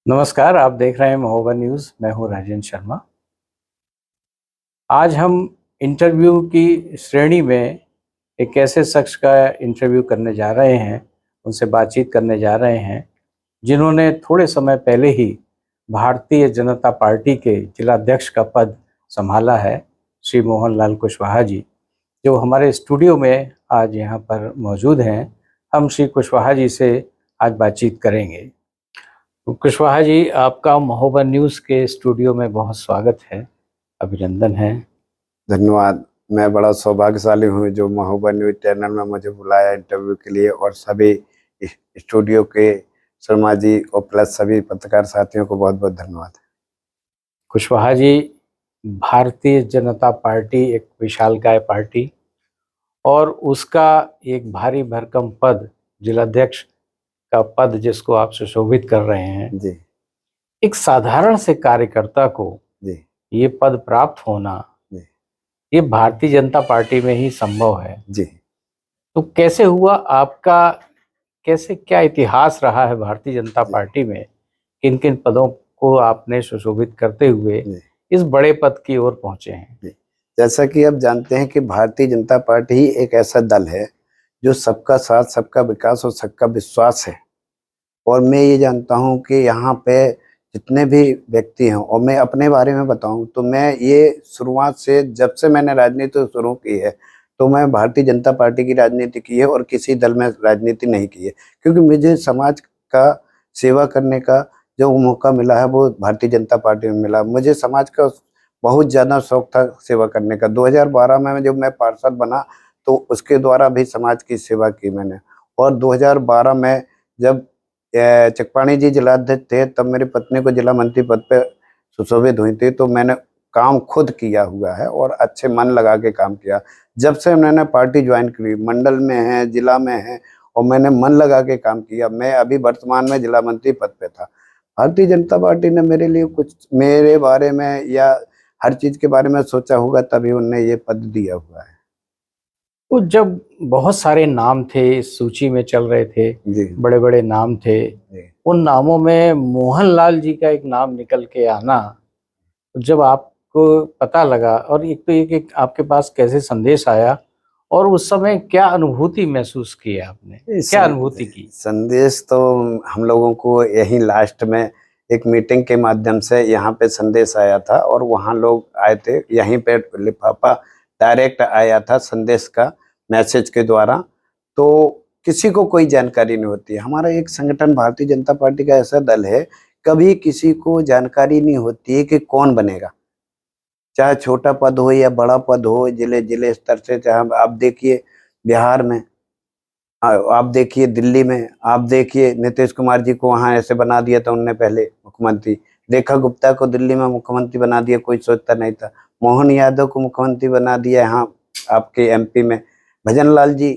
नमस्कार, आप देख रहे हैं महोबा न्यूज़। मैं हूं राजेंद्र शर्मा। आज हम इंटरव्यू की श्रेणी में एक ऐसे शख्स का इंटरव्यू करने जा रहे हैं, उनसे बातचीत करने जा रहे हैं, जिन्होंने थोड़े समय पहले ही भारतीय जनता पार्टी के जिलाध्यक्ष का पद संभाला है, श्री मोहन लाल कुशवाहा जी, जो हमारे स्टूडियो में आज यहाँ पर मौजूद हैं। हम श्री कुशवाहा जी से आज बातचीत करेंगे। कुशवाहा जी, आपका महोबा न्यूज़ के स्टूडियो में बहुत स्वागत है, अभिनंदन है। धन्यवाद। मैं बड़ा सौभाग्यशाली हूँ जो महोबा न्यूज़ चैनल में मुझे बुलाया इंटरव्यू के लिए, और सभी स्टूडियो के शर्मा जी और प्लस सभी पत्रकार साथियों को बहुत बहुत धन्यवाद। कुशवाहा जी, भारतीय जनता पार्टी एक विशालकाय पार्टी और उसका एक भारी भरकम पद, जिलाध्यक्ष का पद, जिसको आप सुशोभित कर रहे हैं। जी एक साधारण से कार्यकर्ता को जी ये पद प्राप्त होना, जी ये भारतीय जनता पार्टी में ही संभव है। जी तो कैसे हुआ आपका, कैसे, क्या इतिहास रहा है भारतीय जनता जी पार्टी में, किन किन पदों को आपने सुशोभित करते हुए जी इस बड़े पद की ओर पहुंचे हैं? जी। जैसा कि आप जानते हैं कि भारतीय जनता पार्टी ही एक ऐसा दल है जो सबका साथ, सबका विकास और सबका विश्वास है। और मैं ये जानता हूँ कि यहाँ पे जितने भी व्यक्ति हैं, और मैं अपने बारे में बताऊँ तो मैं ये शुरुआत से, जब से मैंने राजनीति शुरू की है, तो मैं भारतीय जनता पार्टी की राजनीति की है और किसी दल में राजनीति नहीं की है, क्योंकि मुझे समाज का सेवा करने का जो मौका मिला है वो भारतीय जनता पार्टी में मिला। मुझे समाज का बहुत ज़्यादा शौक था सेवा करने का। 2012 में जब मैं पार्षद बना तो उसके द्वारा भी समाज की सेवा की मैंने। और 2012 में जब चकपाणी जी जिलाध्यक्ष थे, तब मेरी पत्नी को जिला मंत्री पद पे सुशोभित हुई थी, तो मैंने काम खुद किया हुआ है और अच्छे मन लगा के काम किया। जब से मैंने पार्टी ज्वाइन की, मंडल में है, जिला में है, और मैंने मन लगा के काम किया। मैं अभी वर्तमान में जिला मंत्री पद पे था। भारतीय जनता पार्टी ने मेरे लिए कुछ, मेरे बारे में या हर चीज़ के बारे में सोचा होगा, तभी उन्होंने ये पद दिया हुआ है। तो जब बहुत सारे नाम थे, इस सूची में चल रहे थे, जी बड़े बड़े नाम थे, जी उन नामों में मोहनलाल जी का एक नाम निकल के आना, जब आपको पता लगा, और एक तो एक आपके पास कैसे संदेश आया और उस समय क्या अनुभूति महसूस की आपने, क्या अनुभूति की? संदेश तो हम लोगों को यही लास्ट में एक मीटिंग के माध्यम से यहाँ पे संदेश आया था, और वहाँ लोग आए थे, यहीं पे लिफाफा डायरेक्ट आया था संदेश का, मैसेज के द्वारा। तो किसी को कोई जानकारी नहीं होती। हमारा एक संगठन भारतीय जनता पार्टी का ऐसा दल है, कभी किसी को जानकारी नहीं होती है कि कौन बनेगा, चाहे छोटा पद हो या बड़ा पद हो, जिले जिले स्तर से। चाहे आप देखिए बिहार में, आप देखिए दिल्ली में, आप देखिए नीतीश कुमार जी को वहाँ ऐसे बना दिया था उनने पहले मुख्यमंत्री। रेखा गुप्ता को दिल्ली में मुख्यमंत्री बना दिया, कोई सोचता नहीं था। मोहन यादव को मुख्यमंत्री बना दिया यहाँ आपके एमपी में। भजन लाल जी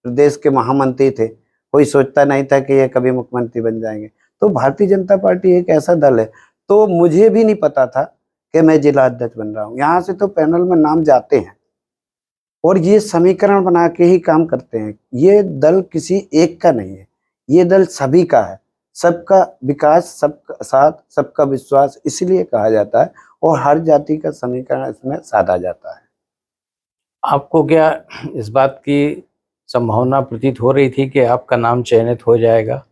प्रदेश के महामंत्री थे, कोई सोचता नहीं था कि ये कभी मुख्यमंत्री बन जाएंगे। तो भारतीय जनता पार्टी एक ऐसा दल है। तो मुझे भी नहीं पता था कि मैं जिला अध्यक्ष बन रहा हूँ। यहाँ से तो पैनल में नाम जाते हैं और ये समीकरण बना के ही काम करते हैं। ये दल किसी एक का नहीं है, ये दल सभी का है। सबका विकास, सबका साथ, सबका विश्वास इसलिए कहा जाता है, और हर जाति का समीकरण इसमें साधा जाता है। आपको क्या इस बात की संभावना प्रतीत हो रही थी कि आपका नाम चयनित हो जाएगा?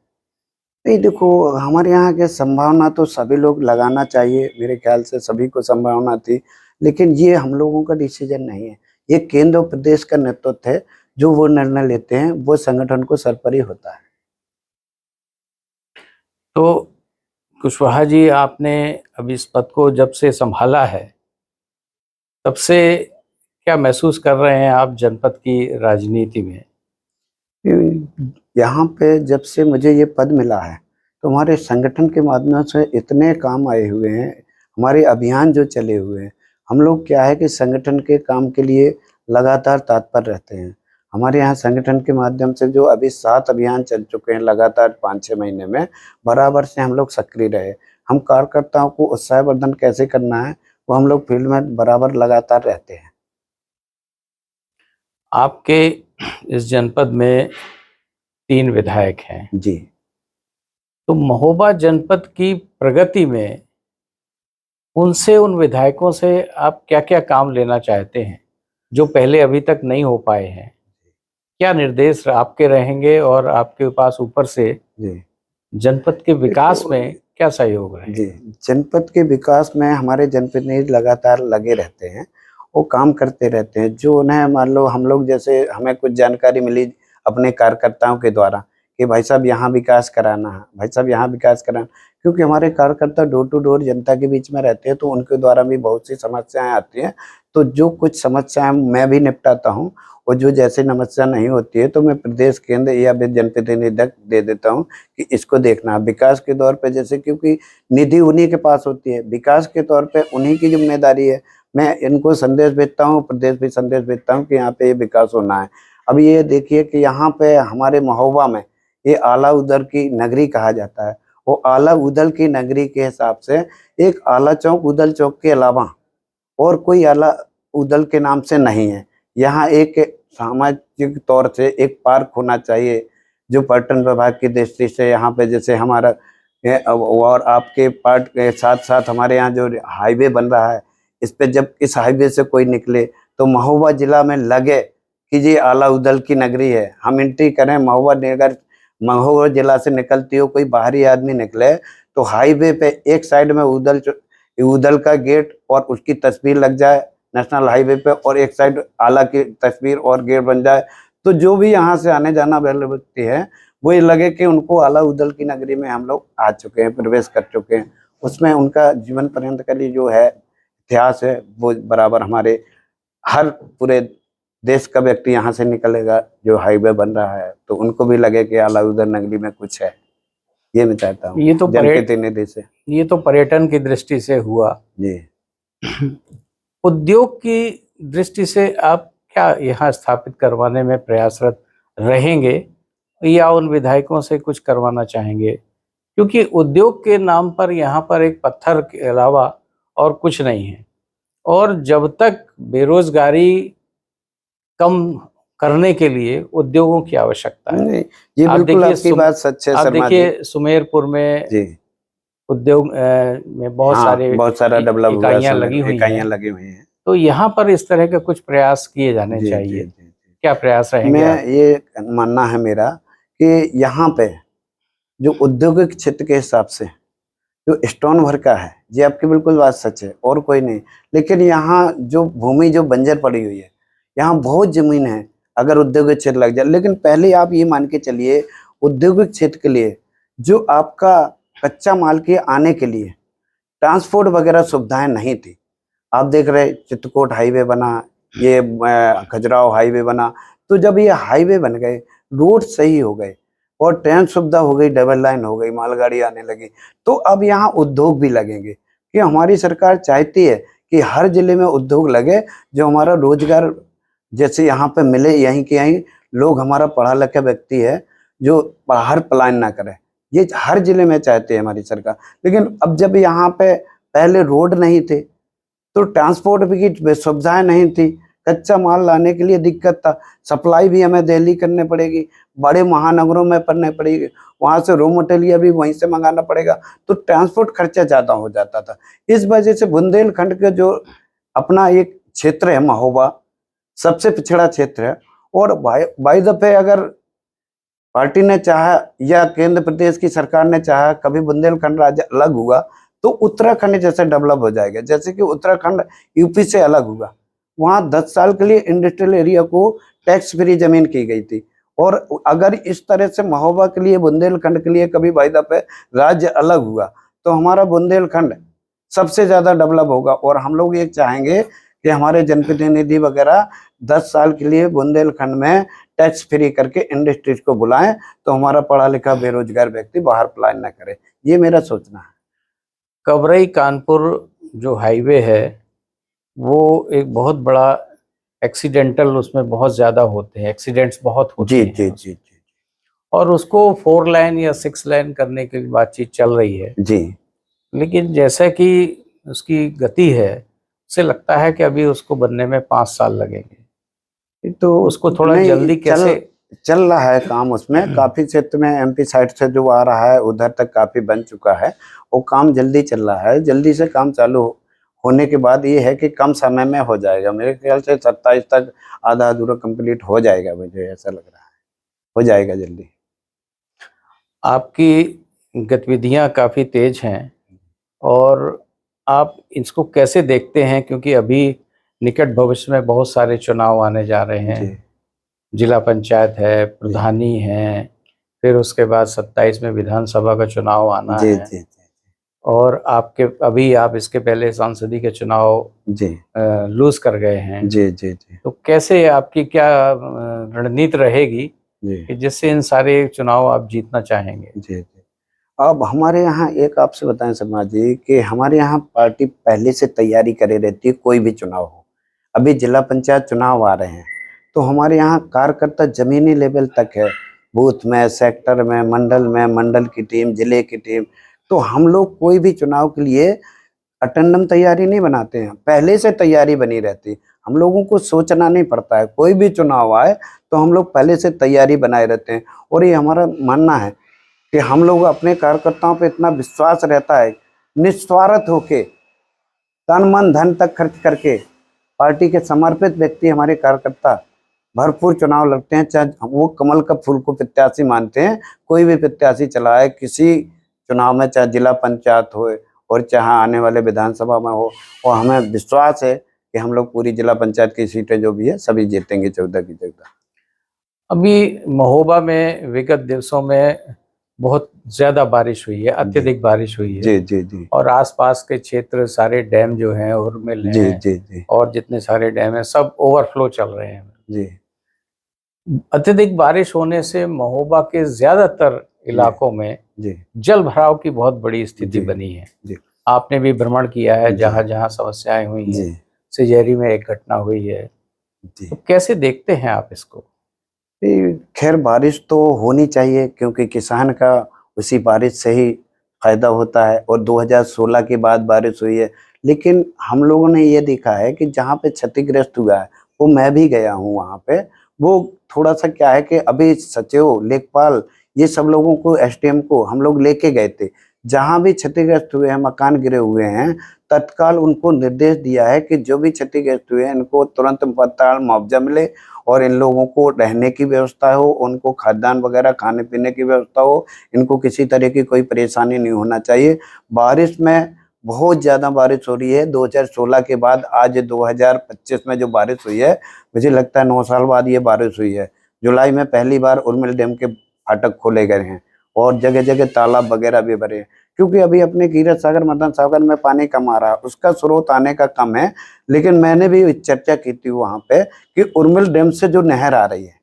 नहीं, देखो, हमारे यहाँ के संभावना तो सभी लोग लगाना चाहिए, मेरे ख्याल से सभी को संभावना थी, लेकिन ये हम लोगों का डिसीजन नहीं है। ये केंद्र और प्रदेश का नेतृत्व है, जो वो निर्णय लेते हैं, वो संगठन को सरपरी होता है। तो कुशवाहा जी, आपने अभी इस पद को जब से संभाला है, तब से क्या महसूस कर रहे हैं आप जनपद की राजनीति में? यहाँ पे जब से मुझे ये पद मिला है, तो हमारे संगठन के माध्यम से इतने काम आए हुए हैं, हमारे अभियान जो चले हुए हैं। हम लोग क्या है कि संगठन के काम के लिए लगातार तत्पर रहते हैं। हमारे यहाँ संगठन के माध्यम से जो अभी 7 अभियान चल चुके हैं लगातार 5-6 महीने में, बराबर से हम लोग सक्रिय रहे। हम कार्यकर्ताओं को उत्साहवर्धन कैसे करना है, वो हम लोग फील्ड में बराबर लगातार रहते हैं। आपके इस जनपद में 3 विधायक हैं। जी तो महोबा जनपद की प्रगति में उनसे, उन विधायकों से आप क्या क्या काम लेना चाहते हैं जो पहले अभी तक नहीं हो पाए हैं? क्या निर्देश आपके रहेंगे और आपके पास ऊपर से जी जनपद के विकास देखो, में क्या सहयोग रहेगा? जी जनपद के विकास में हमारे जनप्रतिनिधि लगातार लगे रहते हैं, वो काम करते रहते हैं। जो उन्हें मान लो हम लोग जैसे हमें कुछ जानकारी मिली अपने कार्यकर्ताओं के द्वारा कि भाई साहब यहाँ विकास कराना है, भाई साहब यहाँ विकास कराना, क्योंकि हमारे कार्यकर्ता डोर टू डोर जनता के बीच में रहते हैं, तो उनके द्वारा भी बहुत सी समस्याएं आती हैं। तो जो कुछ समस्याएं मैं भी निपटाता हूँ, और जो जैसे समस्या नहीं होती है तो मैं प्रदेश केंद्र या जनप्रतिनिधि तक दे देता हूँ कि इसको देखना विकास के तौर पे, जैसे क्योंकि निधि उन्हीं के पास होती है, विकास के तौर पे उन्हीं की जिम्मेदारी है। मैं इनको संदेश भेजता हूँ, प्रदेश भी संदेश भेजता हूँ कि यहाँ पे ये विकास होना है। अब ये देखिए कि यहाँ पे हमारे महोबा में ये आला उदल की नगरी कहा जाता है। वो आला उदल की नगरी के हिसाब से एक आला चौक उदल चौक के अलावा और कोई आला उदल के नाम से नहीं है। यहाँ एक सामाजिक तौर से एक पार्क होना चाहिए, जो पर्यटन विभाग की दृष्टि से यहाँ पे जैसे हमारा और आपके पार्ट के साथ साथ हमारे यहाँ जो हाईवे बन रहा है, इस पे जब इस हाईवे से कोई निकले तो महोबा जिला में लगे कि ये आला उदल की नगरी है। हम एंट्री करें महोबा जिला से निकलती हो कोई बाहरी आदमी निकले तो हाईवे पे एक साइड में उदल का गेट और उसकी तस्वीर लग जाए नेशनल हाईवे पे, और एक साइड आला की तस्वीर और गेट बन जाए, तो जो भी यहाँ से आने जाना वाले व्यक्ति है वो ये लगे कि उनको आला उदल की नगरी में हम लोग आ चुके हैं, प्रवेश कर चुके हैं। उसमें उनका जीवन पर्यंत का लिए जो है इतिहास है वो बराबर हमारे हर पूरे देश का व्यक्ति यहाँ से निकलेगा जो हाईवे बन रहा है, तो उनको भी लगे कि आला उदल नगरी में कुछ है। ये मैं चाहता हूँ ये तो जनप्रतिनिधि से। ये तो पर्यटन की दृष्टि से हुआ। जी उद्योग की दृष्टि से आप क्या यहाँ स्थापित करवाने में प्रयासरत रहेंगे या उन विधायकों से कुछ करवाना चाहेंगे? क्योंकि उद्योग के नाम पर यहाँ पर एक पत्थर के अलावा और कुछ नहीं है, और जब तक बेरोजगारी कम करने के लिए उद्योगों की आवश्यकता है। नहीं, ये आप बिल्कुल देखिए आपकी बात सच है आप शर्मा जी। देखिए सुमेरपुर में जी उद्योग में बहुत हाँ, सारे बहुत सारा डेवलप हुआ है, इकाइयां लगी हुई इकाइयां हैं, लगी हुई हैं। तो यहाँ पर इस तरह के कुछ प्रयास किए जाने जी जी चाहिए। जी जी क्या प्रयास रहेंगे मैं आप? ये मानना है मेरा कि यहाँ पे जो औद्योगिक क्षेत्र के हिसाब से जो स्टोन वर्क का है, ये आपकी बिल्कुल बात सच है और कोई नहीं। लेकिन यहाँ जो भूमि जो बंजर पड़ी हुई है, यहाँ बहुत जमीन है अगर औद्योगिक क्षेत्र लग जाए। लेकिन पहले आप ये मान के चलिए औद्योगिक क्षेत्र के लिए जो आपका कच्चा माल के आने के लिए ट्रांसपोर्ट वगैरह सुविधाएं नहीं थी। आप देख रहे चित्रकूट हाईवे बना, ये खजुराहो हाईवे बना, तो जब ये हाईवे बन गए, रोड सही हो गए और ट्रेन सुविधा हो गई, डबल लाइन हो गई, मालगाड़ी आने लगी, तो अब यहाँ उद्योग भी लगेंगे। कि हमारी सरकार चाहती है कि हर जिले में उद्योग लगे, जो हमारा रोजगार जैसे यहाँ पे मिले, यहीं के यहीं लोग, हमारा पढ़ा लिखा व्यक्ति है जो बाहर पलायन ना करे, ये हर जिले में चाहती है हमारी सरकार। लेकिन अब जब यहाँ पे पहले रोड नहीं थे तो ट्रांसपोर्ट की सुविधाएं नहीं थी, कच्चा माल लाने के लिए दिक्कत था, सप्लाई भी हमें दिल्ली करने पड़ेगी, बड़े महानगरों में करने पड़ेगी, वहाँ से रॉ मटेरियल भी वहीं से मंगाना पड़ेगा, तो ट्रांसपोर्ट खर्चा ज़्यादा हो जाता था। इस वजह से बुंदेलखंड का जो अपना एक क्षेत्र है महोबा, सबसे पिछड़ा क्षेत्र है। और बाई दफे अगर पार्टी ने चाहा या केंद्र प्रदेश की सरकार ने चाहा कभी बुंदेलखंड राज्य अलग हुआ तो उत्तराखंड जैसे डेवलप हो जाएगा। जैसे कि उत्तराखंड यूपी से अलग हुआ, वहाँ 10 साल के लिए इंडस्ट्रियल एरिया को टैक्स फ्री जमीन की गई थी। और अगर इस तरह से महोबा के लिए बुंदेलखंड के लिए कभी वायदा पे राज्य अलग हुआ तो हमारा बुंदेलखंड सबसे ज्यादा डेवलप होगा। और हम लोग ये चाहेंगे कि हमारे जनप्रतिनिधि वगैरह 10 साल के लिए बुंदेलखंड में टैक्स फ्री करके इंडस्ट्रीज को बुलाएं, तो हमारा पढ़ा लिखा बेरोजगार व्यक्ति बाहर पलायन न करे। ये मेरा सोचना है। कवरई कानपुर जो हाईवे है वो एक बहुत बड़ा एक्सीडेंटल, उसमें बहुत ज़्यादा होते हैं, एक्सीडेंट्स बहुत होते जी हैं जी जी जी और उसको 4 लाइन या 6 लाइन करने की बातचीत चल रही है। जी लेकिन जैसा कि उसकी गति है, उसे लगता है कि अभी उसको बनने में 5 साल लगेंगे, तो उसको थोड़ा नहीं जल्दी कैसे चल रहा है काम उसमें, काफी क्षेत्र में एमपी साइड से जो आ रहा है उधर तक काफी बन चुका है। वो काम जल्दी चल रहा है, जल्दी से काम चालू होने के बाद ये है कि कम समय में हो जाएगा। मेरे ख्याल से 27 तक आधा अधूरा कंप्लीट हो जाएगा, मुझे ऐसा लग रहा है, हो जाएगा जल्दी। आपकी गतिविधियां काफ़ी तेज हैं और आप इसको कैसे देखते हैं, क्योंकि अभी निकट भविष्य में बहुत सारे चुनाव आने जा रहे हैं। जी जिला पंचायत है, प्रधानी है, फिर उसके बाद 27 में विधानसभा का चुनाव आना जी है जी जी और आपके अभी आप इसके पहले सांसदीय के चुनाव जी लूज कर गए हैं। जी जी जी तो कैसे आपकी क्या रणनीति रहेगी जी कि जिससे इन सारे चुनाव आप जीतना चाहेंगे? जी जी। अब हमारे यहाँ एक आपसे बताएं शर्मा जी कि हमारे यहाँ पार्टी पहले से तैयारी करे रहती है, कोई भी चुनाव हो। अभी जिला पंचायत चुनाव आ रहे हैं तो हमारे यहाँ कार्यकर्ता जमीनी लेवल तक है, बूथ में, सेक्टर में, मंडल की टीम, जिले की टीम। तो हम लोग कोई भी चुनाव के लिए अटेंडम तैयारी नहीं बनाते हैं, पहले से तैयारी बनी रहती। हम लोगों को सोचना नहीं पड़ता है, कोई भी चुनाव आए तो हम लोग पहले से तैयारी बनाए रहते हैं। और ये हमारा मानना है कि हम लोग अपने कार्यकर्ताओं पे इतना विश्वास रहता है, निस्वार्थ होके तन मन धन तक खर्च करके पार्टी के समर्पित व्यक्ति हमारे कार्यकर्ता भरपूर चुनाव लड़ते हैं। चाहे वो कमल का फूल को प्रत्याशी मानते हैं, कोई भी प्रत्याशी चला है किसी चुनाव में, चाहे जिला पंचायत हो और चाहे आने वाले विधानसभा में हो। और हमें विश्वास है कि हम लोग पूरी जिला पंचायत की सीटें जो भी है सभी जीतेंगे, 14 की 14। अभी महोबा में विगत दिवसों में बहुत ज़्यादा बारिश हुई है, अत्यधिक बारिश हुई है जी जी जी और आसपास के क्षेत्र सारे डैम जो हैं, उर्मिल जी हैं जी जी और जितने सारे डैम हैं सब ओवरफ्लो चल रहे हैं। जी अत्यधिक बारिश होने से महोबा के ज़्यादातर इलाकों में जी जल भराव की बहुत बड़ी स्थिति जी बनी है। जी आपने भी भ्रमण किया है, जी जहाँ जहाँ समस्याएं हुई हैं। जी सिजेरी में एक घटना हुई है, जी। तो कैसे देखते हैं आप इसको? खैर बारिश तो होनी चाहिए क्योंकि किसान का उसी बारिश से ही फायदा होता है। और 2016 के बाद बारिश हुई है, लेकिन हम लोगों ने ये देखा है कि जहाँ पे क्षतिग्रस्त हुआ है, वो मैं भी गया हूँ वहाँ पे। वो थोड़ा सा क्या है कि अभी सचिव, लेखपाल, ये सब लोगों को, एसडीएम को हम लोग लेके गए थे। जहाँ भी क्षतिग्रस्त हुए हैं, मकान गिरे हुए हैं, तत्काल उनको निर्देश दिया है कि जो भी क्षतिग्रस्त हुए हैं इनको तुरंत तत्काल मुआवजा मिले और इन लोगों को रहने की व्यवस्था हो, उनको खाद्यान्न वगैरह खाने पीने की व्यवस्था हो। इनको किसी तरह की कोई परेशानी नहीं होना चाहिए। बारिश में बहुत ज़्यादा बारिश हो रही है 2016 के बाद। आज 2025 में जो बारिश हुई है, मुझे लगता है 9 साल बाद ये बारिश हुई है। जुलाई में पहली बार उर्मिल डैम के फाटक खोले गए हैं और जगह जगह तालाब वगैरह भी भरे हैं। क्योंकि अभी अपने कीरत सागर, मदन सागर में पानी कम आ रहा है, उसका स्रोत आने का कम है। लेकिन मैंने भी चर्चा की थी वहाँ पे कि उर्मिल डैम से जो नहर आ रही है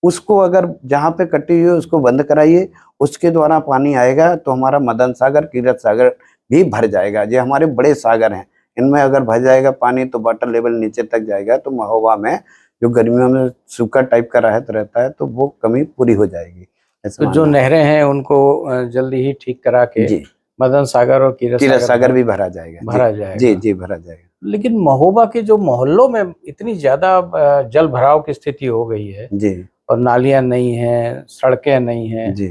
उसको अगर जहाँ पे कटी हुई है उसको बंद कराइए, उसके द्वारा पानी आएगा तो हमारा मदन सागर, कीरत सागर भी भर जाएगा। ये हमारे बड़े सागर हैं, इनमें अगर भर जाएगा पानी तो वाटर लेवल नीचे तक जाएगा, तो महोबा में जो गर्मियों में सूखा टाइप का राहत रहता है तो वो कमी पूरी हो जाएगी, ऐसा तो जो मानना है। नहरें हैं उनको जल्दी ही ठीक करा के जी, मदन सागर और कीरत कीरत सागर सागर भी भरा जाएगा। जी भरा जी जाएगा। जी भरा जाएगा। लेकिन महोबा के जो मोहल्लों में इतनी ज्यादा जल भराव की स्थिति हो गई है जी और नालियां नहीं हैं, सड़कें नहीं हैं, जी।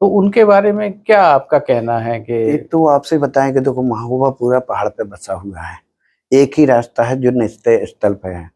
तो उनके बारे में क्या आपका कहना है कि? एक तो आपसे बताएं कि देखो महोबा पूरा पहाड़ पे बसा हुआ है। एक ही रास्ता है जो निचले स्थल पे है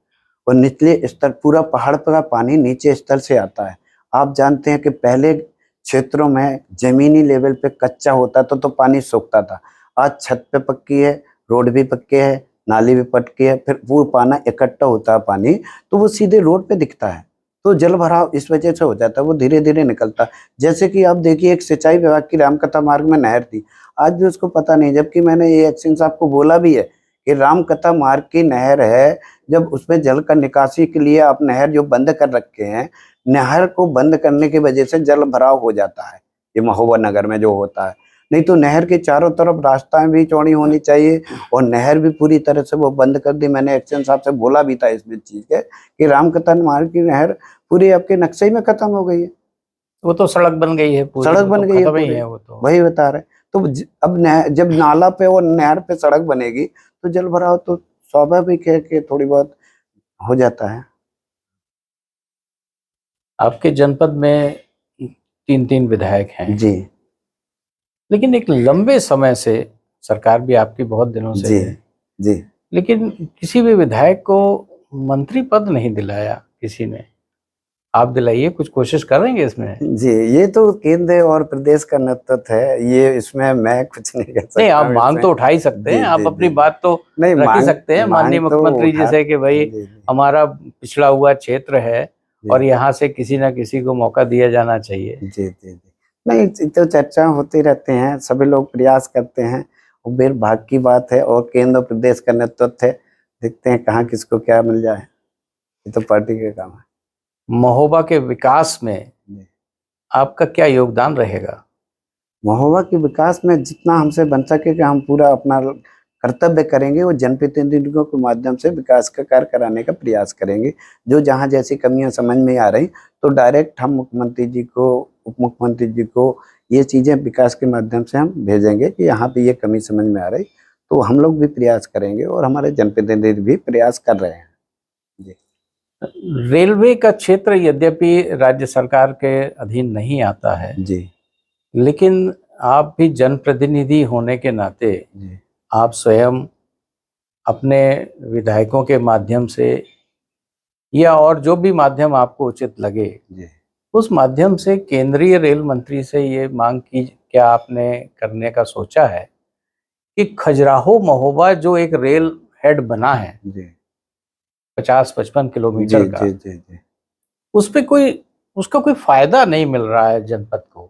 और निचले स्तर, पूरा पहाड़ का पानी नीचे स्तर से आता है। आप जानते हैं कि पहले क्षेत्रों में जमीनी लेवल पे कच्चा होता था तो पानी सोखता था। आज छत पे पक्की है, रोड भी पक्के है, नाली भी पक्की है, फिर वो पानी इकट्ठा होता है पानी, तो वो सीधे रोड पे दिखता है। तो जल भराव इस वजह से हो जाता है, वो धीरे धीरे निकलता है। जैसे कि आप देखिए, एक सिंचाई विभाग की रामकथा मार्ग में नहर थी, आज भी उसको पता नहीं, जबकि मैंने ये एक्शन साहब को बोला भी है कि रामकथा मार्ग की नहर है, जब उसमें जल का निकासी के लिए आप नहर जो बंद कर रखे हैं, नहर को बंद करने की वजह से जल भराव हो जाता है, ये महोबा नगर में जो होता है। नहीं तो नहर के चारों तरफ रास्ताएं भी चौड़ी होनी चाहिए और नहर भी पूरी तरह से वो बंद कर दी। मैंने एक्शन साहब से बोला भी था इस चीज के कि रामकथा मार्ग की नहर पूरी आपके नक्शे ही में खत्म हो गई है। वो तो सड़क बन गई है पूरी, सड़क वो बन तो गई है खत्म ही पूरी, है वो तो। वही बता रहे। तो अब जब नाला पे और नहर पे सड़क बनेगी तो जल भराव तो स्वाभाविक है कि थोड़ी बहुत हो जाता है। आपके जनपद में 3-3 विधायक हैं, जी लेकिन एक लंबे समय से सरकार भी आपकी बहुत दिनों से जी है, जी लेकिन किसी भी विधायक को मंत्री पद नहीं दिलाया किसी ने। आप दिलाइए, कुछ कोशिश करेंगे इसमें? जी, ये तो केंद्र और प्रदेश का नेतृत्व है, ये इसमें मैं कुछ नहीं कर नहीं, सकता आप हूँ मांग इसमें। तो उठा ही सकते हैं, जी आप जी अपनी जी बात तो नहीं, रख ही मांग सकते हैं माननीय मांग तो मुख्यमंत्री जी उठा। से कि भाई जी जी हमारा पिछड़ा हुआ क्षेत्र है जी और यहाँ से किसी ना किसी को मौका दिया जाना चाहिए। जी जी जी नहीं, तो चर्चा होती रहते हैं, सभी लोग प्रयास करते हैं, और फिर भाग की बात है, और केंद्र और प्रदेश का नेतृत्व है, देखते हैं कहाँ किसको क्या मिल जाए, ये तो पार्टी का काम है। महोबा के विकास में जी। आपका क्या योगदान रहेगा? महोबा के विकास में जितना हमसे बन सके कि हम पूरा अपना कर्तव्य करेंगे, और जनप्रतिनिधियों के माध्यम से विकास का कार्य कराने का प्रयास करेंगे। जो जहाँ जैसी कमियां समझ में आ रही, तो डायरेक्ट हम मुख्यमंत्री जी को, उप मुख्यमंत्री जी को ये चीज़ें विकास के माध्यम से हम भेजेंगे कि यहाँ पे ये कमी समझ में आ रही, तो हम लोग भी प्रयास करेंगे, और हमारे जनप्रतिनिधि भी प्रयास कर रहे हैं। जी रेलवे का क्षेत्र यद्यपि राज्य सरकार के अधीन नहीं आता है, जी लेकिन आप भी जनप्रतिनिधि होने के नाते जी आप स्वयं अपने विधायकों के माध्यम से या और जो भी माध्यम आपको उचित लगे, जी उस माध्यम से केंद्रीय रेल मंत्री से ये मांग की, क्या आपने करने का सोचा है कि खजुराहो महोबा जो एक रेल हेड बना है जी 50-55 जी किलोमीटर का, जी जी जी उस पे कोई, उसका कोई फायदा नहीं मिल रहा है जनपद को,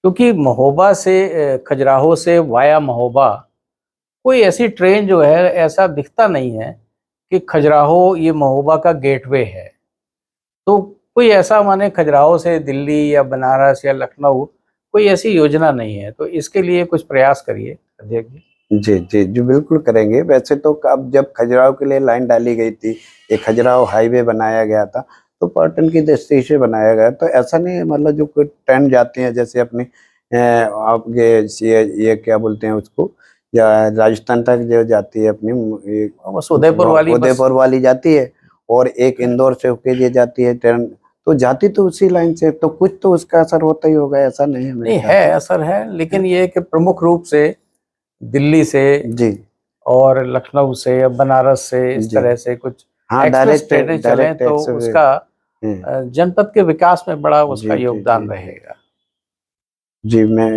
क्योंकि महोबा से खजुराहो से वाया महोबा कोई ऐसी ट्रेन जो है ऐसा दिखता नहीं है कि खजुराहो ये महोबा का गेटवे है। तो कोई ऐसा माने खजुराहो से दिल्ली या बनारस या लखनऊ कोई ऐसी योजना नहीं है, तो इसके लिए कुछ प्रयास करिए अध्यक्ष जी। जी, जी, जी, बिल्कुल करेंगे। वैसे तो अब जब खजुराहो के लिए लाइन डाली गई थी, एक खजुराहो हाईवे बनाया गया था, तो पर्यटन की दृष्टि से बनाया गया। तो ऐसा नहीं है, मतलब जो कोई ट्रेन जाती है, जैसे अपनी आपके ये क्या बोलते हैं उसको, या राजस्थान तक जो जाती है अपनी ये बस उदयपुर वाली बस। उदयपुर वाली जाती है, और एक इंदौर से होके ये जाती है ट्रेन, तो जाती तो उसी लाइन से, तो कुछ तो उसका असर होता ही होगा, ऐसा नहीं है मेरे नहीं ख्याल है, से। असर है, लेकिन ये कि प्रमुख रूप से दिल्ली से जी, और लखनऊ से या बनारस से इस जी। तरह से कुछ हाँ, एक्सप्रेस डायरेक्ट ट्रेनें चलें डायरेक्ट तो एक्सवे उसका हुँ, जनपद के विकास में बड़ा उसका जी, जी, जी, योगदान जी। रहेगा। जी, मैं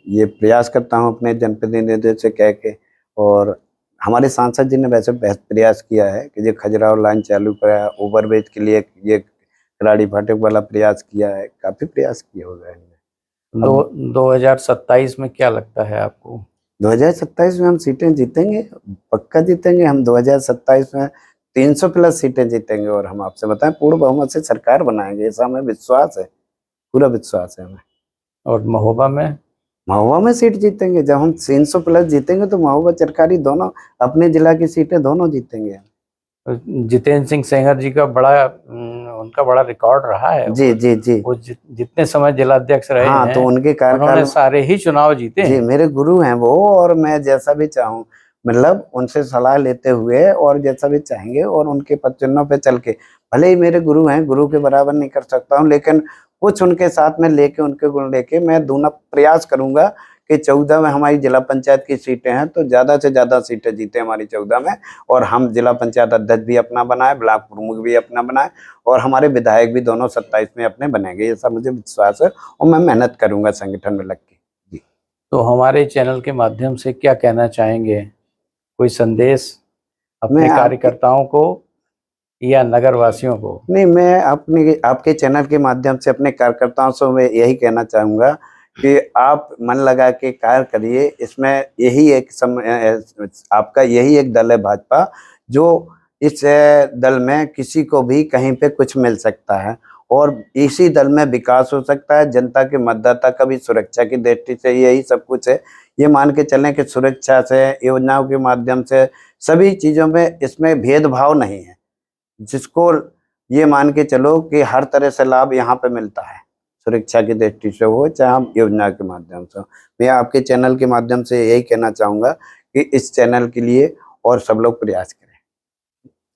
ये प्रयास करता हूँ अपने जनप्रतिनिधियों से कह के, और हमारे सांसद जी ने वैसे बेहद प्रयास किया है कि ये खजुराहो लाइन चालू करा है, ओवरब्रिज के लिए ये कराड़ी फाटक वाला प्रयास किया है, काफ़ी प्रयास किए हो गए हैं। दो अब 2027 में क्या लगता है आपको? 2027 में हम सीटें जीतेंगे, पक्का जीतेंगे हम। 2027 में 300 प्लस सीटें जीतेंगे, और हम आपसे बताएँ पूर्ण बहुमत से सरकार बनाएँगे, ऐसा हमें विश्वास है, पूरा विश्वास है हमें। और महोबा में? महोबा में सीट जीतेंगे, जब हम 300 प्लस जीतेंगे तो महोबा चरकारी दोनों अपने जिला की सीटें दोनों जीतेंगे। जितेंद्र सिंह सेंगर जी का उनका बड़ा रिकॉर्ड रहा है। जी जी जी वो जितने समय जिलाध्यक्ष रहे हाँ, तो हैं उनके कार्यकाल उन्होंने सारे ही चुनाव जीते जी, हैं। मेरे गुरु हैं वो, और मैं जैसा भी चाहूँ, मतलब उनसे सलाह लेते हुए और जैसा भी चाहेंगे, और उनके पद चिन्हों पे चल के, भले ही मेरे गुरु हैं, गुरु के बराबर नहीं कर सकता हूँ, लेकिन कुछ उनके साथ में लेके, उनके गुण लेके मैं दूना प्रयास करूँगा कि 14 में हमारी जिला पंचायत की सीटें हैं, तो ज़्यादा से ज़्यादा सीटें जीतें हमारी 14 में, और हम जिला पंचायत अध्यक्ष भी अपना बनाएँ, ब्लॉक प्रमुख भी अपना बनाएँ, और हमारे विधायक भी दोनों 27 में अपने बनेंगे, ऐसा मुझे विश्वास है, और मैं मेहनत करूँगा संगठन में लग के। जी। तो हमारे चैनल के माध्यम से क्या कहना चाहेंगे? कोई संदेश मैं अपने आपके कार्यकर्ताओं को या नगर वासियों को? नहीं, मैं अपने आपके चैनल के माध्यम से अपने कार्यकर्ताओं से मैं यही कहना चाहूँगा कि आप मन लगा के कार्य करिए। इसमें यही एक आपका यही एक दल है भाजपा, जो इस दल में किसी को भी कहीं पे कुछ मिल सकता है, और इसी दल में विकास हो सकता है। जनता के मतदाता का भी सुरक्षा की दृष्टि से यही सब कुछ है। ये मान के चलें कि सुरक्षा से, योजनाओं के माध्यम से, सभी चीज़ों में इसमें भेदभाव नहीं है। जिसको ये मान के चलो कि हर तरह से लाभ यहाँ पे मिलता है, सुरक्षा की दृष्टि से हो, चाहे हम योजना के माध्यम से हो। मैं आपके चैनल के माध्यम से यही कहना चाहूँगा कि इस चैनल के लिए और सब लोग प्रयास करें।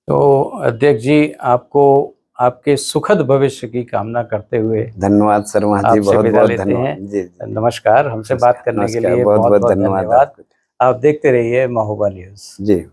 तो अध्यक्ष जी, आपको आपके सुखद भविष्य की कामना करते हुए धन्यवाद शर्मा जी, आपसे बहुत विदा बहुत लेते धन्यवाद हैं। जी जी। नमस्कार, हमसे बात करने के नमस्कार, लिए बहुत बहुत बहुत बहुत धन्यवाद धन्यवाद। आपको आप देखते रहिए महोबा न्यूज़। जी।